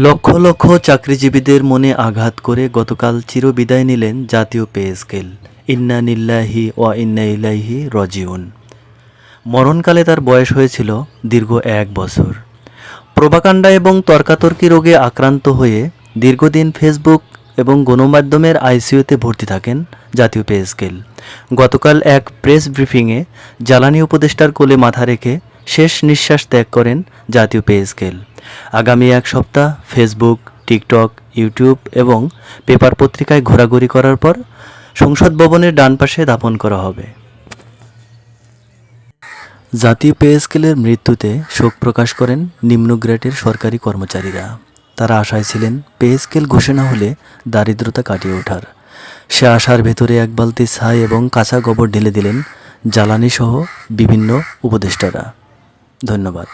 লক্ষ লক্ষ চাকরিজীবীদের মনে আঘাত করে গতকাল চিরবিদায় নিলেন জাতীয় পে স্কেল। ইন্না নিল্লাহি ওয়া ইন্না ইলাইহি রাজিউন। মরণকালে তার বয়স হয়েছিল দীর্ঘ 1 বছর। প্রোপাগান্ডা এবং তর্কাতর্কি রোগে আক্রান্ত হয়ে দীর্ঘদিন ফেসবুক এবং গণমাধ্যমের আইসিইউতে ভর্তি থাকেন জাতীয় পে স্কেল। গতকাল এক প্রেস ব্রিফিংয়ে জ্বালানি উপদেষ্টার কোলে মাথা রেখে শেষ নিঃশ্বাস ত্যাগ করেন জাতীয় পে স্কেল। আগামী 1 সপ্তাহ ফেসবুক, টিকটক, ইউটিউব এবং পেপার পত্রিকায় ঘোরাঘুরি করার পর সংসদ ভবনের ডান পাশে দাফন করা হবে। জাতীয় পে স্কেলের মৃত্যুতে শোক প্রকাশ করেন নিম্ন গ্রেডের সরকারি কর্মচারীরা। তারা আশায় ছিলেন পে স্কেল ঘোষণা হলে দারিদ্রতা কাটিয়ে ওঠার। সে আশার ভেতরে এক বালতি ছাই এবং কাঁচা গোবর ঢেলে দিলেন জ্বালানি সহ বিভিন্ন উপদেষ্টারা। ধন্যবাদ।